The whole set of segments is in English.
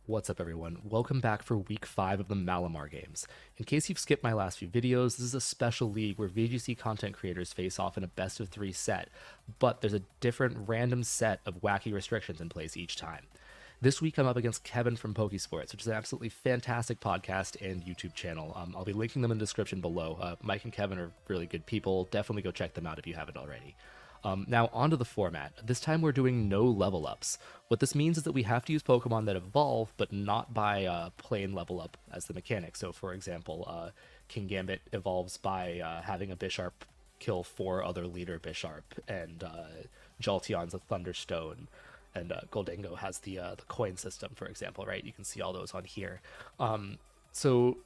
What's up, everyone? Welcome back for week 5 of the Malamar Games. In case you've skipped my last few videos, this is a special league where VGC content creators face off in a best-of-3 set, but there's a different random set of wacky restrictions in place each time. This week I'm up against Kevin from Pokésports, which is an absolutely fantastic podcast and YouTube channel. I'll be linking them in the description below. Mike and Kevin are really good people. Definitely go check them out if you haven't already. Now, onto the format. This time we're doing no level ups. What this means is that we have to use Pokemon that evolve, but not by plain level up as the mechanic. So, for example, King Gambit evolves by having a Bisharp kill 4 other leader Bisharp, and Jolteon's a Thunderstone, and Goldengo has the coin system, for example, right? You can see all those on here. So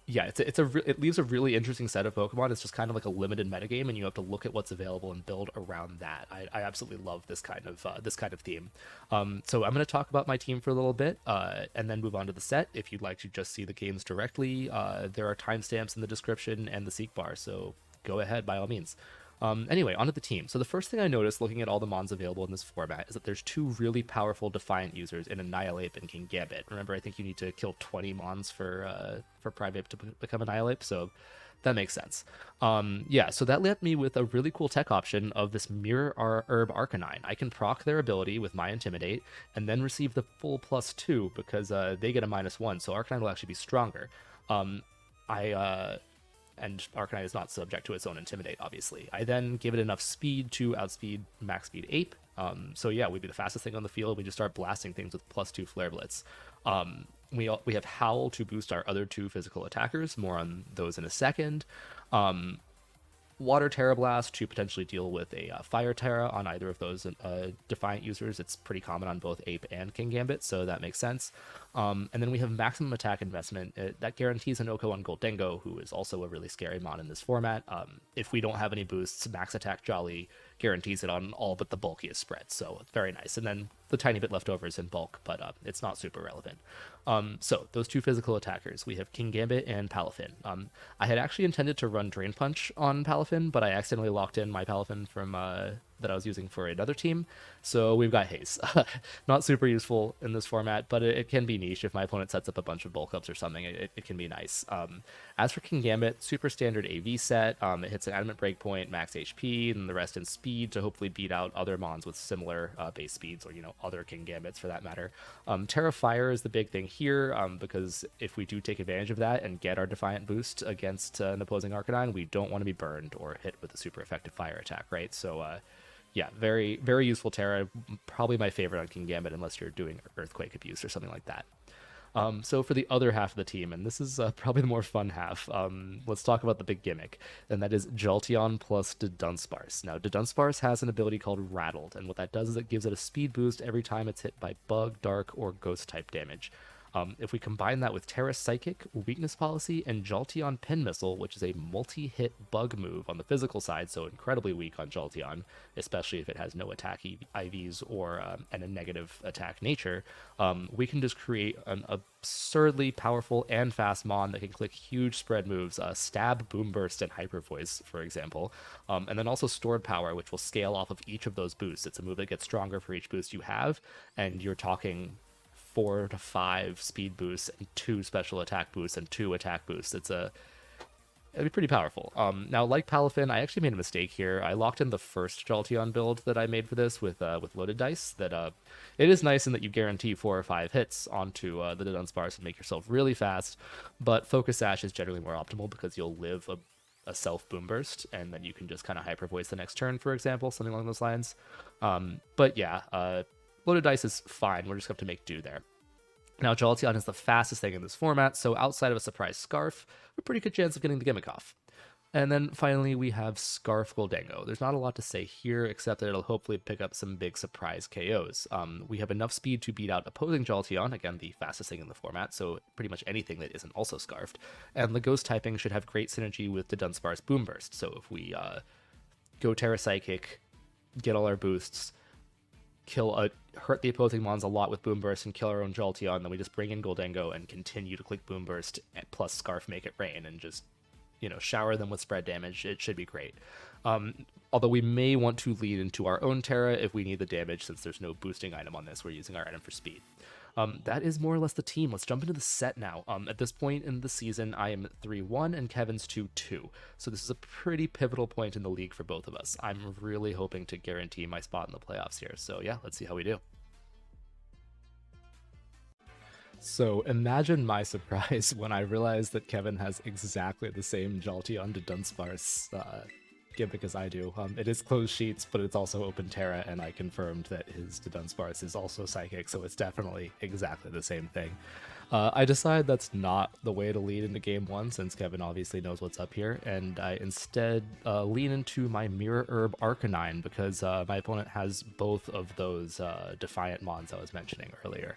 yeah, it leaves a really interesting set of Pokemon. It's just kind of like a limited metagame, and you have to look at what's available and build around that. I absolutely love this kind of theme. So I'm going to talk about my team for a little bit, and then move on to the set. If you'd like to just see the games directly, there are timestamps in the description and the seek bar, so go ahead by all means. Anyway, onto the team. So the first thing I noticed looking at all the mons available in this format is that there's 2 really powerful Defiant users in Annihilate and King Gambit. Remember, I think you need to kill 20 mons for Primeape to become Annihilate, so that makes sense. Yeah, so that left me with a really cool tech option of this Mirror Herb Arcanine. I can proc their ability with my Intimidate, and then receive the full +2 because they get a -1, so Arcanine will actually be stronger. And Arcanine is not subject to its own Intimidate, obviously. I then give it enough speed to outspeed max speed Ape. So yeah, we'd be the fastest thing on the field. We just start blasting things with +2 Flare Blitz. We have Howl to boost our other 2 physical attackers. More on those in a second. Water Terra Blast to potentially deal with a Fire Terra on either of those Defiant users. It's pretty common on both Ape and King Gambit, so that makes sense. And then we have Maximum Attack Investment. That guarantees an Oko on Goldengo, who is also a really scary mon in this format. If we don't have any boosts, Max Attack Jolly guarantees it on all but the bulkiest spreads, so it's very nice. And then the tiny bit left over is in bulk, but it's not super relevant. So those 2 physical attackers, we have King Gambit and Palafin. I had actually intended to run Drain Punch on Palafin, but I accidentally locked in my Palafin from that I was using for another team, so we've got Haze. Not super useful in this format, but it can be niche if my opponent sets up a bunch of bulk ups or something. It can be nice. As for King Gambit, super standard AV set. It hits an adamant breakpoint, max HP, and the rest in speed to hopefully beat out other mons with similar base speeds, or other King Gambits for that matter. Terra Fire is the big thing here, because if we do take advantage of that and get our Defiant boost against an opposing Arcanine, we don't want to be burned or hit with a super effective fire attack, right? So yeah, very, very useful Terra. Probably my favorite on King Gambit, unless you're doing Earthquake abuse or something like that. So for the other half of the team, and this is probably the more fun half, let's talk about the big gimmick, and that is Jolteon plus Dunsparce. Now, Dunsparce has an ability called Rattled, and what that does is it gives it a speed boost every time it's hit by Bug, Dark, or Ghost-type damage. If we combine that with Terra Psychic, Weakness Policy, and Jolteon Pin Missile, which is a multi-hit bug move on the physical side, so incredibly weak on Jolteon, especially if it has no attack IVs or and a negative attack nature, we can just create an absurdly powerful and fast mon that can click huge spread moves, Stab, Boom Burst, and Hyper Voice, for example, and then also Stored Power, which will scale off of each of those boosts. It's a move that gets stronger for each boost you have, and you're talking 4 to 5 speed boosts and 2 special attack boosts and 2 attack boosts. It'd be pretty powerful. Now, like Palafin, I actually made a mistake here. I locked in the first Jolteon build that I made for this with loaded dice. That it is nice in that you guarantee 4 or 5 hits onto the Dunsparce and make yourself really fast. But Focus Sash is generally more optimal because you'll live a self boom burst, and then you can just kind of hyper voice the next turn, for example, something along those lines. But yeah. Loaded dice is fine. We're just going to have to make do there. Now, Jolteon is the fastest thing in this format, so outside of a surprise Scarf, a pretty good chance of getting the gimmick off. And then finally, we have Scarf Goldengo. There's not a lot to say here, except that it'll hopefully pick up some big surprise KOs. We have enough speed to beat out opposing Jolteon, again, the fastest thing in the format, so pretty much anything that isn't also Scarfed. And the Ghost typing should have great synergy with the Dunsparce Boom Burst, so if we go Terra Psychic, get all our boosts, hurt the opposing mons a lot with Boom Burst and kill our own Jolteon, then we just bring in Goldengo and continue to click Boom Burst plus Scarf Make It Rain and just, shower them with spread damage. It should be great. Although we may want to lead into our own Terra if we need the damage, since there's no boosting item on this. We're using our item for speed. That is more or less the team. Let's jump into the set now. At this point in the season, I am 3-1 and Kevin's 2-2. So this is a pretty pivotal point in the league for both of us. I'm really hoping to guarantee my spot in the playoffs here. So yeah, let's see how we do. So imagine my surprise when I realized that Kevin has exactly the same Jolteon to Dunsparce gimmick as I do. It is closed sheets, but it's also open Terra, and I confirmed that his to Dunsparce is also Psychic, so it's definitely exactly the same thing. I decide that's not the way to lead into game one, since Kevin obviously knows what's up here, and I instead lean into my Mirror Herb Arcanine, because my opponent has both of those Defiant Mons I was mentioning earlier.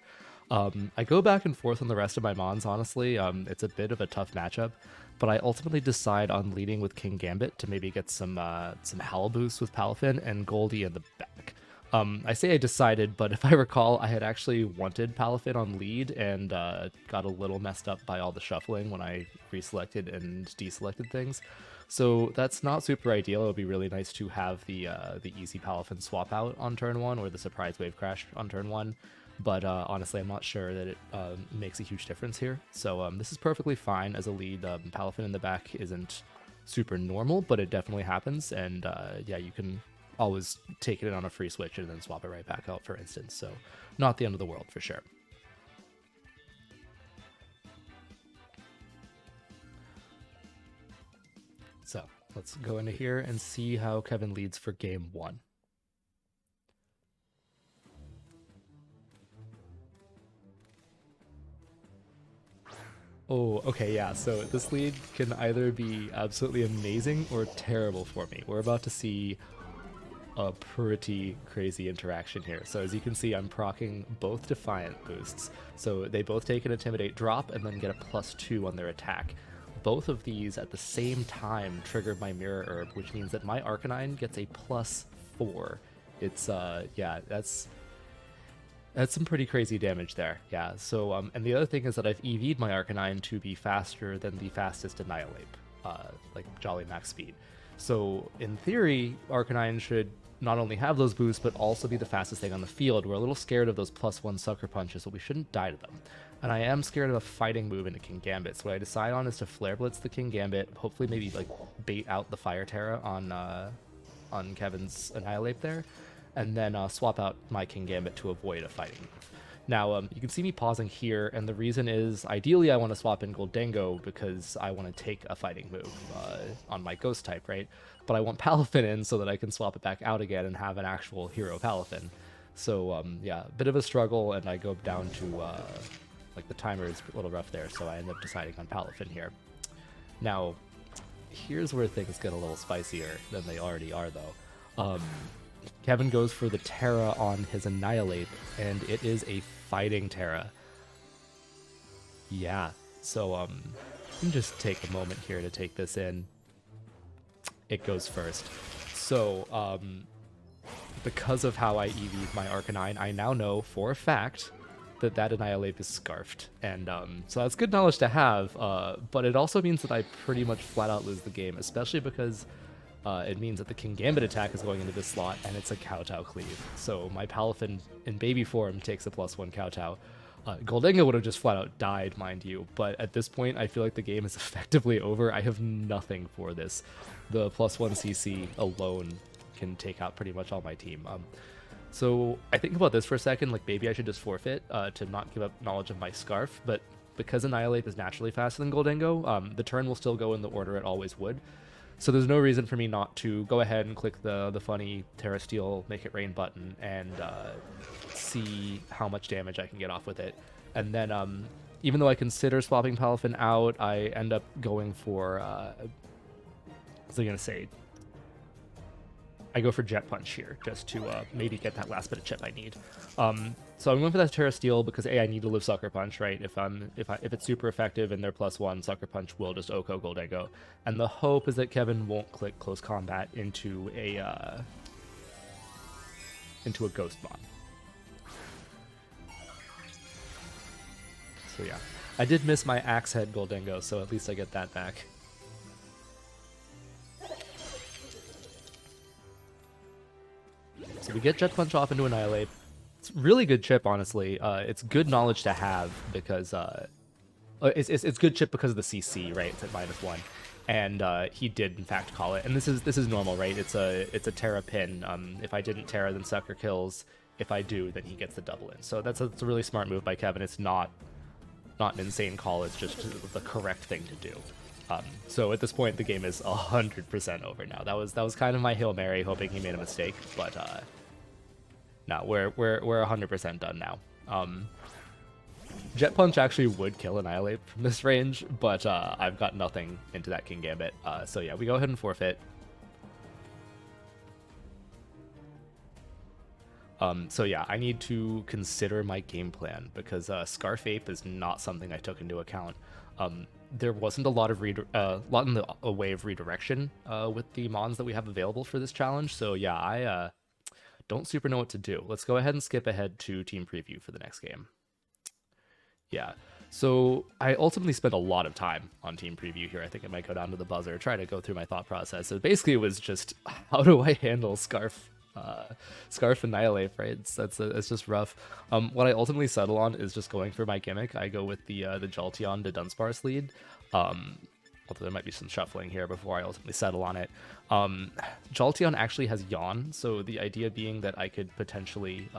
I go back and forth on the rest of my Mons, honestly. It's a bit of a tough matchup, but I ultimately decide on leading with King Gambit to maybe get some Howl boost with Palafin and Goldie in the back. I say I decided, but if I recall, I had actually wanted Palafin on lead and got a little messed up by all the shuffling when I reselected and deselected things. So that's not super ideal. It would be really nice to have the easy Palafin swap out on turn 1 or the surprise wave crash on turn 1. But honestly, I'm not sure that it makes a huge difference here. So this is perfectly fine as a lead. Palafin in the back isn't super normal, but it definitely happens. And yeah, you can always take it on a free switch and then swap it right back out, for instance. So not the end of the world for sure. So let's go into here and see how Kevin leads for game 1. Oh, okay, yeah, so this lead can either be absolutely amazing or terrible for me. We're about to see a pretty crazy interaction here. So as you can see, I'm proccing both Defiant boosts. So they both take an Intimidate drop and then get a +2 on their attack. Both of these at the same time triggered my Mirror Herb, which means that my Arcanine gets a +4. It's, yeah, that's some pretty crazy damage there, yeah. So, and the other thing is that I've EV'd my Arcanine to be faster than the fastest Annihilate, like Jolly Max Speed. So, in theory, Arcanine should not only have those boosts, but also be the fastest thing on the field. We're a little scared of those +1 Sucker Punches, but we shouldn't die to them. And I am scared of a fighting move into King Gambit, so what I decide on is to Flare Blitz the King Gambit, hopefully maybe, like, bait out the Fire Terra on Kevin's Annihilate there, and then swap out my King Gambit to avoid a fighting move. Now, you can see me pausing here, and the reason is, ideally I want to swap in Goldengo because I want to take a fighting move on my Ghost type, right? But I want Palafin in so that I can swap it back out again and have an actual hero Palafin. So, yeah, a bit of a struggle, and I go down to, like, the timer is a little rough there, so I end up deciding on Palafin here. Now, here's where things get a little spicier than they already are, though. Kevin goes for the Terra on his Annihilate, and it is a fighting Terra. Yeah, so you can just take a moment here to take this in. It goes first. So, because of how I EV'd my Arcanine, I now know for a fact that that Annihilate is scarfed. And so that's good knowledge to have, but it also means that I pretty much flat out lose the game, especially because it means that the King Gambit attack is going into this slot, and it's a Kowtow cleave. So my Palafin in baby form takes a +1 Kowtow. Goldengo would have just flat out died, mind you, but at this point I feel like the game is effectively over. I have nothing for this. The +1 CC alone can take out pretty much all my team. So I think about this for a second, like maybe I should just forfeit to not give up knowledge of my Scarf, but because Annihilate is naturally faster than Goldengo, the turn will still go in the order it always would. So there's no reason for me not to go ahead and click the funny Terra Steel Make It Rain button and see how much damage I can get off with it. And then even though I consider swapping Palafin out, I end up going for, what was I going to say? I go for Jet Punch here, just to maybe get that last bit of chip I need. So I'm going for that Terra Steel because A, I need to live Sucker Punch, right? If it's super effective and they're +1, Sucker Punch will just Oko Goldengo. And the hope is that Kevin won't click Close Combat into a Ghost Mon. So yeah, I did miss my Axe Head Goldengo, so at least I get that back. So we get Jet Punch off into Annihilate. It's really good chip, honestly. It's good knowledge to have because it's good chip because of the CC, right? It's at -1, and he did in fact call it. And this is normal, right? It's a Terra pin. If I didn't Terra, then Sucker kills. If I do, then he gets the double in. So that's a really smart move by Kevin. It's not an insane call. It's just the correct thing to do. So at this point, the game is 100% over now. That was kind of my Hail Mary, hoping he made a mistake, but no, we're 100% done now. Jet Punch actually would kill Annihilate from this range, but I've got nothing into that King Gambit. So yeah, we go ahead and forfeit. So yeah, I need to consider my game plan because Scarf Ape is not something I took into account. There wasn't a lot of lot in the way of redirection with the mons that we have available for this challenge. So yeah, I don't super know what to do. Let's go ahead and skip ahead to team preview for the next game. Yeah, so I ultimately spent a lot of time on team preview here. I think I might go down to the buzzer, try to go through my thought process. So basically it was just, how do I handle Scarf Annihilate, right? It's just rough. What I ultimately settle on is just going for my gimmick. I go with the Jolteon to Dunsparce lead. Although there might be some shuffling here before I ultimately settle on it. Jolteon actually has Yawn, so the idea being that I could potentially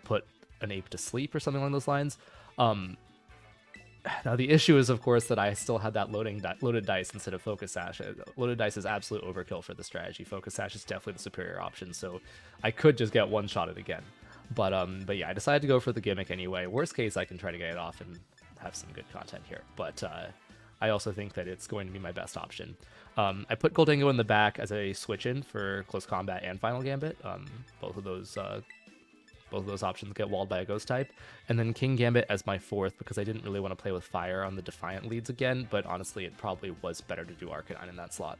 put an ape to sleep or something along those lines. Now the issue is, of course, that I still had that loaded dice instead of Focus Sash. Loaded dice is absolute overkill for the strategy. Focus Sash is definitely the superior option, so I could just get one shot at it again. But yeah, I decided to go for the gimmick anyway. Worst case, I can try to get it off and have some good content here. But I also think that it's going to be my best option. I put Gholdengo in the back as a switch-in for Close Combat and Final Gambit. Both of those options get walled by a Ghost type. And then King Gambit as my fourth, because I didn't really want to play with Fire on the Defiant leads again, but honestly, it probably was better to do Arcanine in that slot.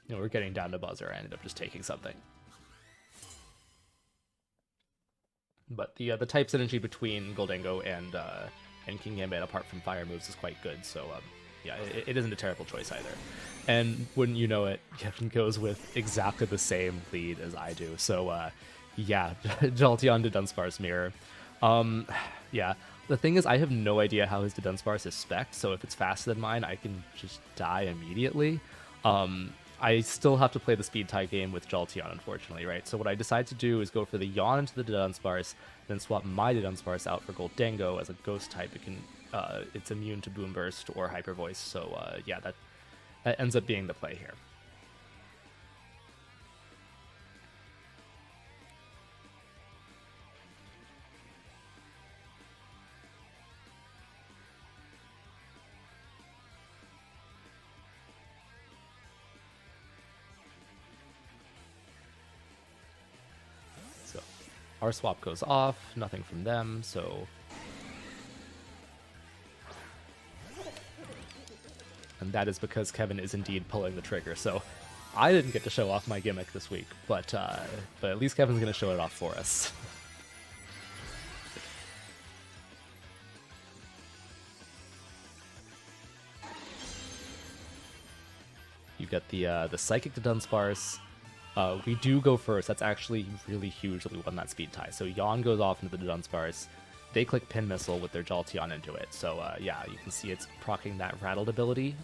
We're getting down to buzzer. I ended up just taking something. But the type synergy between Gholdengo and King Gambit, apart from Fire moves, is quite good, so yeah, it isn't a terrible choice either. And wouldn't you know it, Kevin goes with exactly the same lead as I do, so yeah, Jolteon to Dunsparce Mirror. Yeah, the thing is, I have no idea how his Dunsparce is spec'd, so if it's faster than mine, I can just die immediately. I still have to play the speed tie game with Jolteon, unfortunately, right? So what I decide to do is go for the Yawn into the Dunsparce, then swap my Dunsparce out for Gholdengo as a Ghost type. It's immune to Boom Burst or Hyper Voice, so yeah, that ends up being the play here. Our swap goes off, nothing from them, so... And that is because Kevin is indeed pulling the trigger, so I didn't get to show off my gimmick this week, but at least Kevin's going to show it off for us. You get the Psychic to Dunsparce. We do go first. That's actually really huge that we won that speed tie. So Yawn goes off into the Dunsparce. They click Pin Missile with their Jolteon into it. So yeah, you can see it's proccing that Rattled ability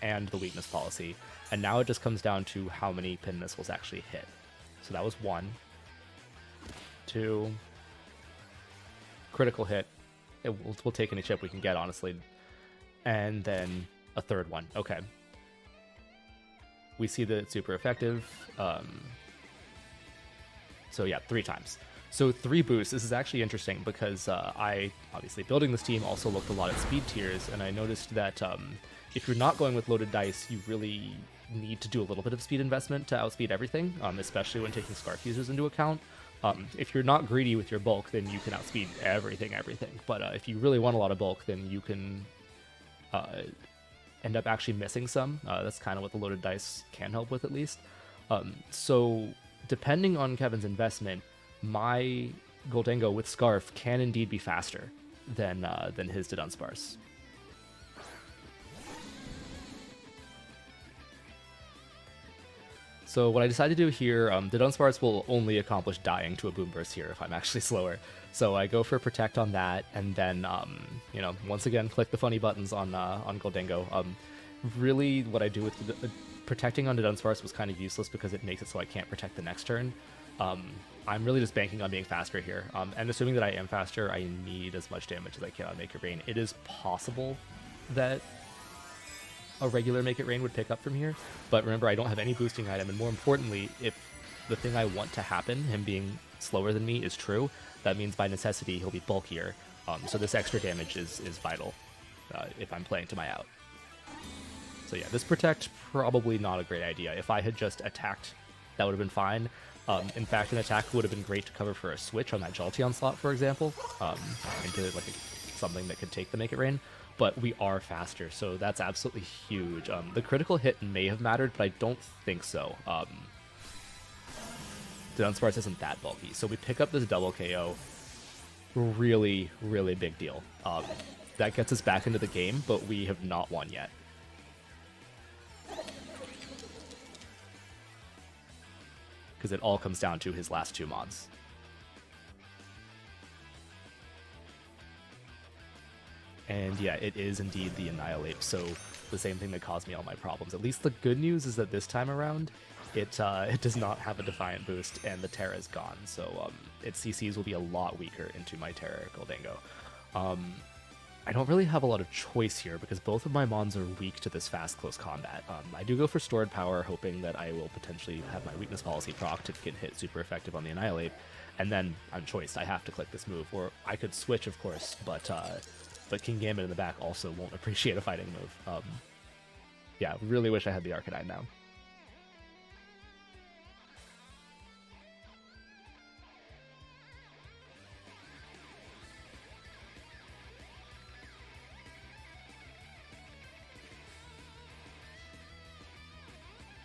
and the Weakness Policy. And now it just comes down to how many Pin Missiles actually hit. So that was 1. 2. Critical hit. We'll take any chip we can get, honestly. And then a third one. Okay. We see that it's super effective. So yeah, 3 times. So 3 boosts. This is actually interesting because I, obviously building this team, also looked a lot at speed tiers, and I noticed that if you're not going with loaded dice, you really need to do a little bit of speed investment to outspeed everything, especially when taking Scarf users into account. If you're not greedy with your bulk, then you can outspeed everything. But if you really want a lot of bulk, then you can end up actually missing some. That's kind of what the loaded dice can help with, at least. So depending on Kevin's investment, my Gholdengo with Scarf can indeed be faster than his to Dunsparce. So what I decided to do here, the Dunsparce will only accomplish dying to a Boom Burst here if I'm actually slower. So I go for Protect on that, and then, once again, click the funny buttons on Gholdengo. Really, what I do with protecting on the Dunsparce was kind of useless because it makes it so I can't protect the next turn. I'm really just banking on being faster here. And assuming that I am faster, I need as much damage as I can on Make It Rain. It is possible that a regular Make It Rain would pick up from here, but remember, I don't have any boosting item, and more importantly, if the thing I want to happen, him being slower than me, is true, that means by necessity he'll be bulkier, so this extra damage is vital if I'm playing to my out. So yeah, this Protect, probably not a great idea. If I had just attacked, that would have been fine. In fact, an attack would have been great to cover for a switch on that Jolteon slot, for example, into like something that could take the Make It Rain. But we are faster, so that's absolutely huge. The critical hit may have mattered, but I don't think so. The Dunsparce isn't that bulky, so we pick up this double KO. Really, really big deal. That gets us back into the game, but we have not won yet. Because it all comes down to his last two mons. And yeah, it is indeed the Annihilate, so the same thing that caused me all my problems. At least the good news is that this time around, it does not have a Defiant boost, and the Terra is gone, so its CCs will be a lot weaker into my Terra Gholdengo. I don't really have a lot of choice here, because both of my mons are weak to this fast close combat. I do go for Stored Power, hoping that I will potentially have my Weakness Policy proc to get hit super effective on the Annihilate, and then I'm choiced. I have to click this move, or I could switch, of course, but King Gambit in the back also won't appreciate a fighting move. Yeah, really wish I had the Arcanine now.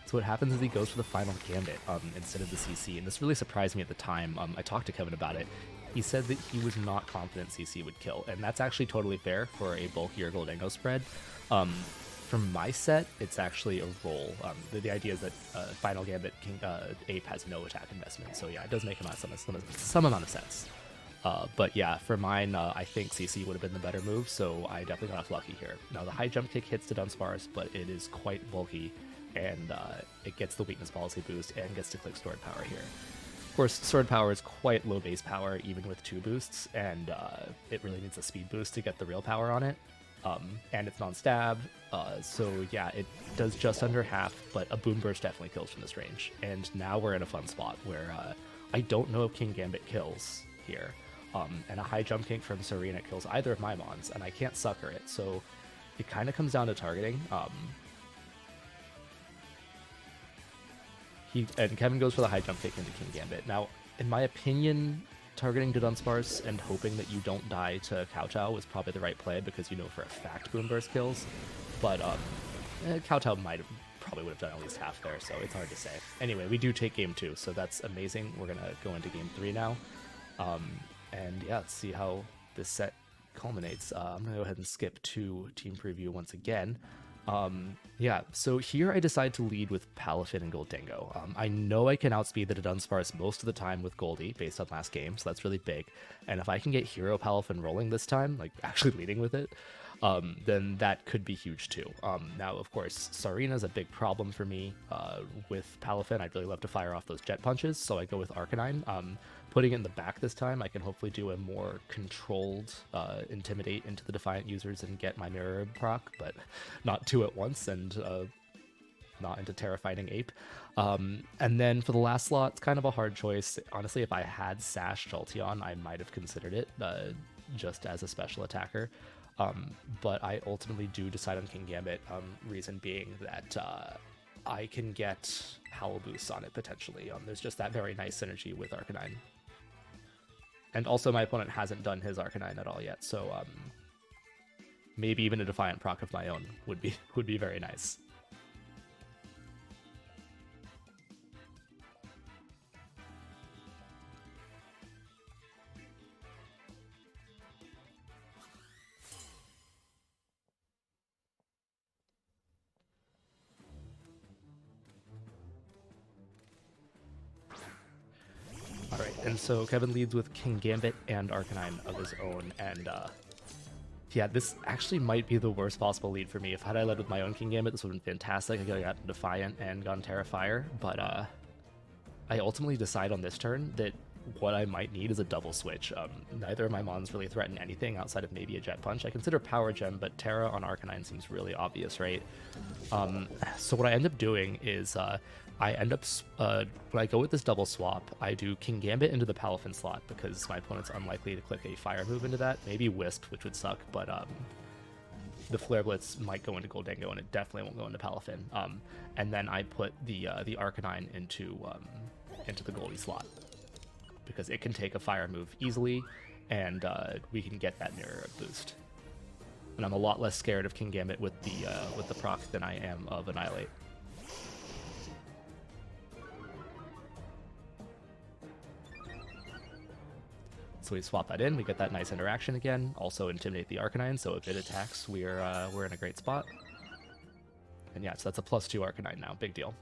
So what happens is he goes for the final Gambit instead of the CC, and this really surprised me at the time. I talked to Kevin about it. He said that he was not confident CC would kill, and that's actually totally fair for a bulkier Gholdengo spread. From my set, it's actually a roll. The idea is that Final Gambit Ape has no attack investment, so yeah, it does make some amount of sense. But yeah, for mine, I think CC would have been the better move, so I definitely got off lucky here. Now, the high jump kick hits the Dunsparce, but it is quite bulky, and it gets the Weakness Policy boost and gets to click Stored Power here. Of course, Stored Power is quite low base power, even with 2 boosts, and it really needs a speed boost to get the real power on it. And it's non-stab, so yeah, it does just under half, but a Boom Burst definitely kills from this range. And now we're in a fun spot where I don't know if King Gambit kills here, and a high jump kick from Serena kills either of my mons, and I can't sucker it, so it kind of comes down to targeting. And Kevin goes for the high jump kick into King Gambit. Now, in my opinion, targeting to Dunsparce and hoping that you don't die to Kowtow was probably the right play, because you know for a fact Boom Burst kills. But Kowtow probably would have done at least half there, so it's hard to say. Anyway, we do take game 2, so that's amazing. We're going to go into game 3 now. And yeah, let's see how this set culminates. I'm going to go ahead and skip to team preview once again. Yeah, so here I decide to lead with Palafin and Gholdengo. I know I can outspeed the Dunsparce most of the time with Goldie, based on last game, so that's really big. And if I can get Hero Palafin rolling this time, like actually leading with it, then that could be huge too. Now, of course, Sarina's a big problem for me. With Palafin, I'd really love to fire off those Jet Punches, so I go with Arcanine. Putting it in the back this time, I can hopefully do a more controlled Intimidate into the Defiant users and get my Mirror proc, but not 2 at once, and not into Terrifying Ape. And then for the last slot, it's kind of a hard choice. Honestly, if I had Sash Jolteon, I might have considered it just as a special attacker. But I ultimately do decide on King Gambit, reason being that I can get Howl Boosts on it potentially. There's just that very nice synergy with Arcanine. And also my opponent hasn't done his Arcanine at all yet, so maybe even a Defiant proc of my own would be very nice. And so Kevin leads with King Gambit and Arcanine of his own, and yeah, this actually might be the worst possible lead for me. If had I led with my own King Gambit, this would have been fantastic. I could have gotten Defiant and gone Terrafire, but I ultimately decide on this turn that what I might need is a double switch. Neither of my mons really threaten anything outside of maybe a Jet Punch. I consider Power Gem, but Terra on Arcanine seems really obvious, right? So what I end up doing is I end up, when I go with this double swap, I do King Gambit into the Palafin slot because my opponent's unlikely to click a fire move into that. Maybe Wisp, which would suck, but the Flare Blitz might go into Goldango, and it definitely won't go into Palafin. And then I put the Arcanine into the Goldie slot because it can take a fire move easily, and we can get that mirror boost. And I'm a lot less scared of King Gambit with the proc than I am of Annihilate. So we swap that in, we get that nice interaction again. Also intimidate the Arcanine, so if it attacks, we're in a great spot. And yeah, so that's a +2 Arcanine now, big deal.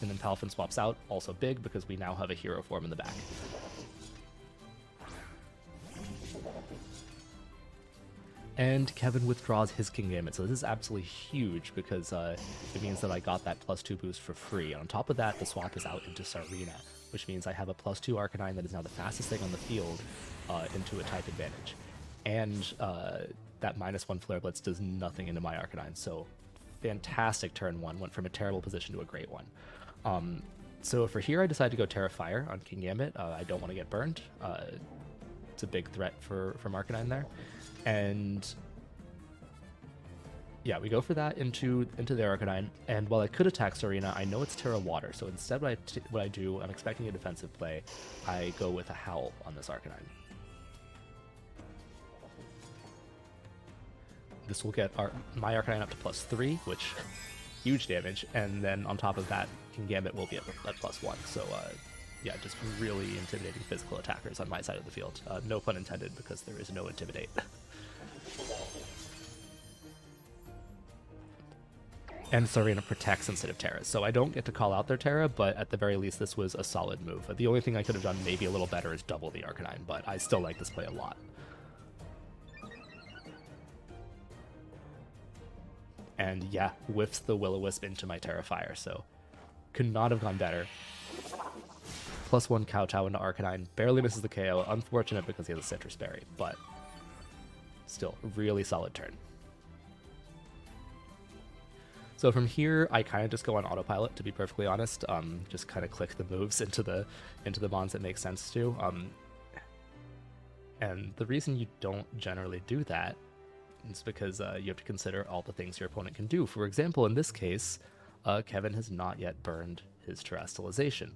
And then Palafin swaps out, also big because we now have a hero form in the back. And Kevin withdraws his King Gambit, so this is absolutely huge because it means that I got that +2 boost for free. And on top of that, the swap is out into Sarina, which means I have a +2 Arcanine that is now the fastest thing on the field into a type advantage. And that -1 Flare Blitz does nothing into my Arcanine, so fantastic turn one, went from a terrible position to a great one. So for here, I decided to go Terrafire on King Gambit. I don't want to get burned. It's a big threat from Arcanine there. And yeah, we go for that into the Arcanine, and while I could attack Sarina, I know it's Terra Water, so instead what I do, I'm expecting a defensive play, I go with a Howl on this Arcanine. This will get my Arcanine up to +3, which, huge damage, and then on top of that, King Gambit will be at +1, so yeah, just really intimidating physical attackers on my side of the field. No pun intended, because there is no Intimidate. And Sarina protects instead of Terra, so I don't get to call out their Terra, but at the very least this was a solid move. The only thing I could have done maybe a little better is double the Arcanine, but I still like this play a lot. And yeah, whiffs the Will-O-Wisp into my Terrafire, so could not have gone better. +1 Kowtow into Arcanine, barely misses the KO, unfortunate because he has a Citrus Berry, but still, really solid turn. So from here, I kind of just go on autopilot, to be perfectly honest. Just kind of click the moves into the bonds that make sense to. And the reason you don't generally do that is because you have to consider all the things your opponent can do. For example, in this case, Kevin has not yet burned his Terastallization.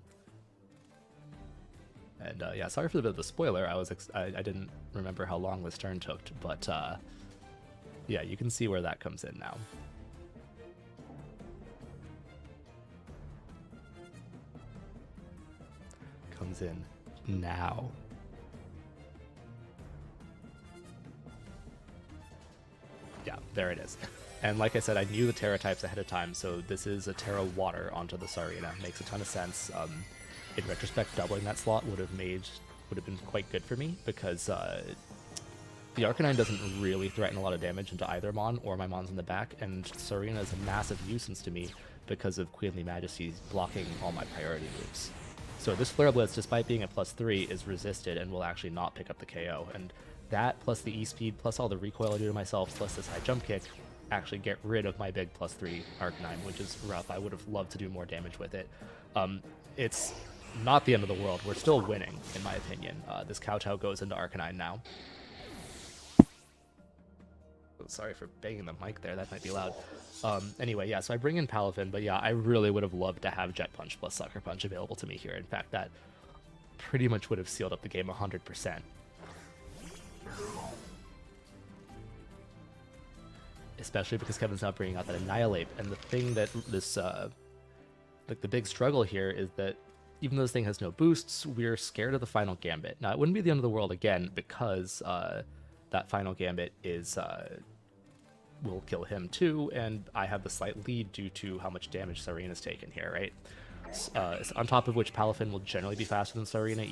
And yeah, sorry for the bit of the spoiler. I didn't remember how long this turn took, but yeah, you can see where that comes in now. Comes in now. Yeah, there it is. And like I said, I knew the Terra types ahead of time, so this is a Terra Water onto the Sarina. Makes a ton of sense. In retrospect, doubling that slot would have been quite good for me because the Arcanine doesn't really threaten a lot of damage into either Mon or my Mons in the back, and Sarina is a massive nuisance to me because of Queenly Majesty's blocking all my priority moves. So this Flare Blitz, despite being at +3, is resisted and will actually not pick up the KO. And that, plus the E-Speed, plus all the recoil I do to myself, plus this high jump kick, actually get rid of my big +3 Arcanine, which is rough. I would have loved to do more damage with it. It's not the end of the world. We're still winning, in my opinion. This Kowtow goes into Arcanine now. Oh, sorry for banging the mic there. That might be loud. Anyway, yeah, so I bring in Palafin, but yeah, I really would have loved to have Jet Punch plus Sucker Punch available to me here. In fact, that pretty much would have sealed up the game 100%. Especially because Kevin's not bringing out that Annihilate, and the thing that this, like the big struggle here is that even though this thing has no boosts, we're scared of the final Gambit. Now, it wouldn't be the end of the world again, because that final Gambit is will kill him too, and I have the slight lead due to how much damage Sarina's taken here, right? On top of which Palafin will generally be faster than Sarina,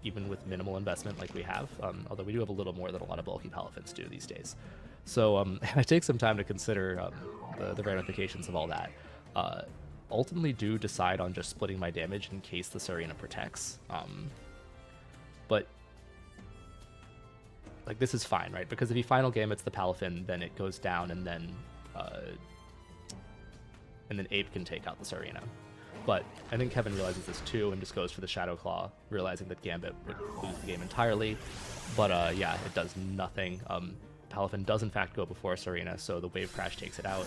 even with minimal investment like we have. Although we do have a little more than a lot of bulky Palafins do these days. So I take some time to consider the ramifications of all that. Ultimately, do decide on just splitting my damage in case the Sarina protects. But like this is fine, right? Because if he final gambits the Palafin, then it goes down, and then Ape can take out the Sarina. But I think Kevin realizes this too and just goes for the Shadow Claw, realizing that Gambit would lose the game entirely. But yeah, it does nothing. Palafin does in fact go before Sarina, so the Wave Crash takes it out.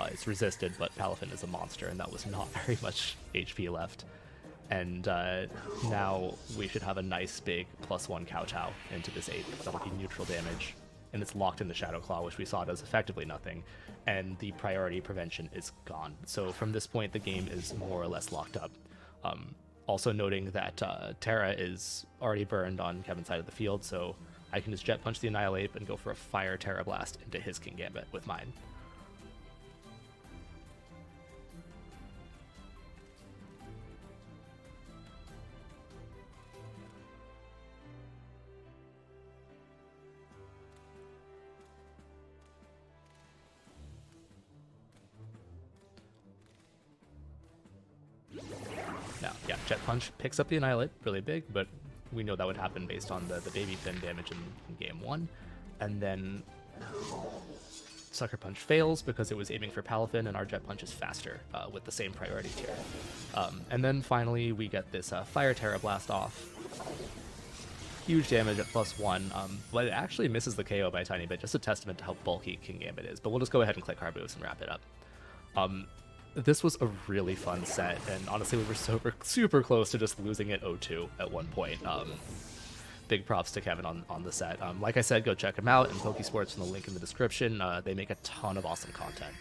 It's resisted, but Palafin is a monster, and that was not very much HP left. And now we should have a nice big +1 Kowtow into this Ape. That'll be neutral damage. And it's locked in the Shadow Claw, which we saw does effectively nothing. And the priority prevention is gone. So from this point, the game is more or less locked up. Also noting that Terra is already burned on Kevin's side of the field, so I can just Jet Punch the Annihilate and go for a Fire Terra Blast into his King Gambit with mine. Now, yeah, Jet Punch picks up the Annihilate, really big, but we know that would happen based on the Baby Fin damage in game 1. And then Sucker Punch fails because it was aiming for Palafin, and our Jet Punch is faster with the same priority tier. And then finally, we get this Fire Terra Blast off. Huge damage at +1, but it actually misses the KO by a tiny bit, just a testament to how bulky King Gambit is. But we'll just go ahead and click our boost and wrap it up. This was a really fun set, and honestly, we were super close to just losing it 0-2 at one point. Big props to Kevin on the set. Like I said, go check him out, and Pokésports from the link in the description. They make a ton of awesome content.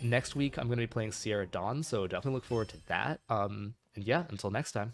Next week, I'm going to be playing Sierra Dawn, so definitely look forward to that. And yeah, until next time.